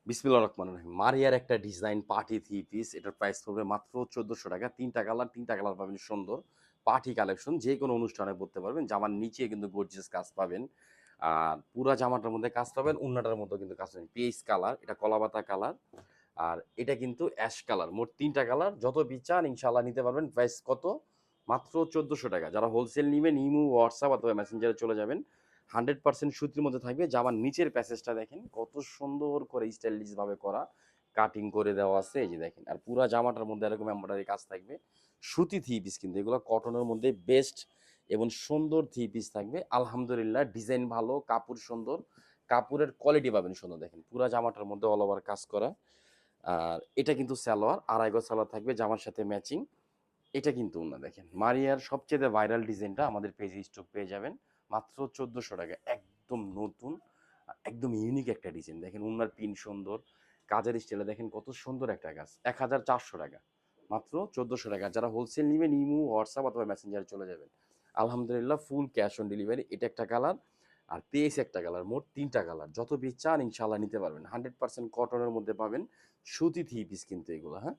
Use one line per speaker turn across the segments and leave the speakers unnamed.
বিসমিল্লাহির রহমানির রহিম। মারিয়ার একটা ডিজাইন পার্টি থ্রি পিস, এটার প্রাইস পড়বে মাত্র ১৪০০ টাকা। ৩টা কালার পাবেন সুন্দর। পার্টি কালেকশন যেকোনো অনুষ্ঠানে পড়তে পারবেন। জামার নিচে কিন্তু গর্জিয়াস কাজ পাবেন। আর পুরা জামাটার মধ্যে কাজ পাবেন, ওড়নাটার মধ্যেও কিন্তু কাজ পাবেন। পিচ কালার, এটা কলাপাতা কালার, আর এটা কিন্তু অ্যাশ কালার। মোট ৩টা কালার। যত পিস চান ইনশাআল্লাহ নিতে পারবেন। প্রাইস কত? মাত্র ১৪০০ টাকা। যারা হোলসেল নিবেন ইমো, হোয়াটসঅ্যাপ অথবা মেসেঞ্জারে চলে যাবেন। 100% সুতির মধ্যে থাকবে। জামার নিচের প্যাসেজটা দেখেন কত সুন্দর করে স্টাইলিশ ভাবে করা, কাটিং করে দেওয়া আছে, এই যে দেখেন। আর পুরা জামাটার মধ্যে এরকম এমব্রয়ডারি কাজ থাকবে। সুতি থ্রি পিস কিন্তু এগুলো কটনের মধ্যে বেস্ট এবং সুন্দর থ্রি পিস থাকবে। আলহামদুলিল্লাহ, ডিজাইন ভালো, কাপড় সুন্দর, কাপড়ের কোয়ালিটি পাবেন সুন্দর। দেখেন পুরা জামাটার মধ্যে অল ওভার কাজ করা। আর এটা কিন্তু সালোয়ার, আড়াই গজ সালোয়ার থাকবে জামার সাথে ম্যাচিং। এটা কিন্তু না, দেখেন মারিয়ার সবচেয়ে ভাইরাল ডিজাইনটা আমাদের পেজে স্টক পেয়ে যাবেন মাত্র ১৪০০ টাকা। একদম নতুন, একদম ইউনিক একটা ডিজাইন। দেখেন উন্নার পিন সুন্দর, কাজের স্টাইলে দেখেন কত সুন্দর একটা কাজ। ১৪০০ টাকা, মাত্র ১৪০০ টাকা। যারা হোলসেল নেবেন ইমো, হোয়াটসঅ্যাপ অথবা মেসেঞ্জারে চলে যাবেন। আলহামদুলিল্লাহ, ফুল ক্যাশ অন ডেলিভারি। এটা একটা কালার, আর পেস একটা কালার, মোট ৩টা কালার। যত পিস চান ইনশাল্লাহ নিতে পারবেন। 100% কটনের মধ্যে পাবেন। সুতি থ্রি পিস কিন্তু এগুলো, হ্যাঁ।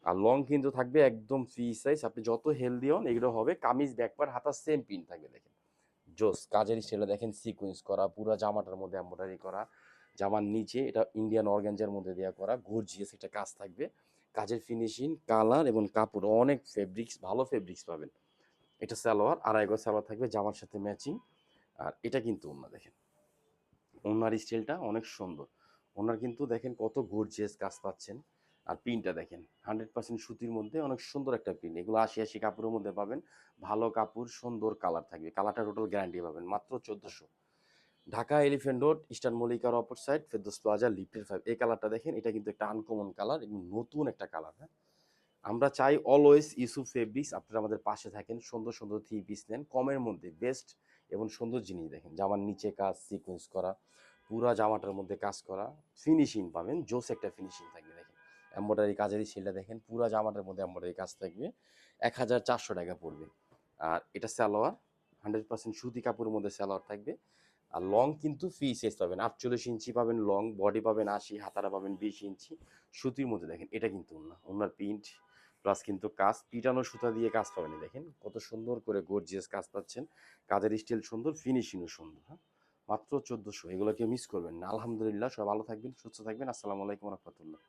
আর লং কিন্তু থাকবে একদম ফ্রি সাইজ। আপনি যত হেলদি হন এগুলো হবে। কামিজ ব্যাকপার হাতা সেম পিন থাকবে, দেখেন জোস। কাজের স্টাইলে দেখেন সিকোয়েন্স করা, পুরো জামাটার মধ্যে এমব্রয়ডারি করা। জামার নিচে এটা ইন্ডিয়ান অর্গানজার মধ্যে দেওয়া করা, গর্জিয়াস একটা কাজ থাকবে। কাজের ফিনিশিং, কালার এবং কাপড় অনেক ফেব্রিক্স, ভালো ফেব্রিক্স পাবেন। এটা সালোয়ার, আড়াই গজ সালোয়ার থাকবে জামার সাথে ম্যাচিং। আর এটা কিন্তু ওড়না, দেখেন ওড়নার স্টাইলটা অনেক সুন্দর। ওড়নার কিন্তু দেখেন কত গর্জিয়াস কাজ পাচ্ছেন। আর প্রিন্টটা দেখেন 100% সুতির মধ্যে অনেক সুন্দর একটা প্রিন্ট। এগুলো ৮০ কাপড়ের মধ্যে পাবেন। ভালো কাপড়, সুন্দর কালার থাকবে। কালারটা টোটাল গ্যারান্টি পাবেন মাত্র ১৪০০। ঢাকা এলিফ্যান্ট রোড, ইস্টার্ন মল্লিকার অপর সাইড, ফেরদৌস প্লাজা, লিফটের 5। এই কালারটা দেখেন, এটা কিন্তু একটা আনকমন কালার এবং নতুন একটা কালার, হ্যাঁ। আমরা চাই অলওয়েজ ইউসুফ ফেব্রিক্স আপনারা আমাদের পাশে থাকেন। সুন্দর সুন্দর থ্রি পিস নেন কমের মধ্যে, বেস্ট এবং সুন্দর জিনিস। দেখেন জামার নিচে কাজ সিকোয়েন্স করা, পুরা জামাটার মধ্যে কাজ করা, ফিনিশিং পাবেন জোস একটা ফিনিশিং থাকবে। দেখেন এম্ব্রয়ডারি কাজের সেলটা দেখেন, পুরা জামাটার মধ্যে এম্ব্রয়ডারি কাজ থাকবে। ১৪০০ টাকা পড়বে। আর এটা সালোয়ার, 100% সুতি কাপড়ের মধ্যে সালোয়ার থাকবে। আর লং কিন্তু ফ্রি সাইজ পাবেন। ৪৮ ইঞ্চি পাবেন লং, বডি পাবেন ৮০, হাতারা পাবেন ২০ ইঞ্চি। সুতির মধ্যে দেখেন, এটা কিন্তু না ওনার প্রিন্ট প্লাস কিন্তু কাজ, পিটানো সুতা দিয়ে কাজ পাবেন। দেখেন কত সুন্দর করে গর্জিয়াস কাজ পাচ্ছেন। কাজের স্টাইল সুন্দর, ফিনিশিংও সুন্দর, হ্যাঁ। মাত্র ১৪০০। এগুলো কেউ মিস করবেন না। আলহামদুলিল্লাহ, সবাই ভালো থাকবেন, সুস্থ থাকবেন। আসসালামু আলাইকুম রহমতুল্লাহ।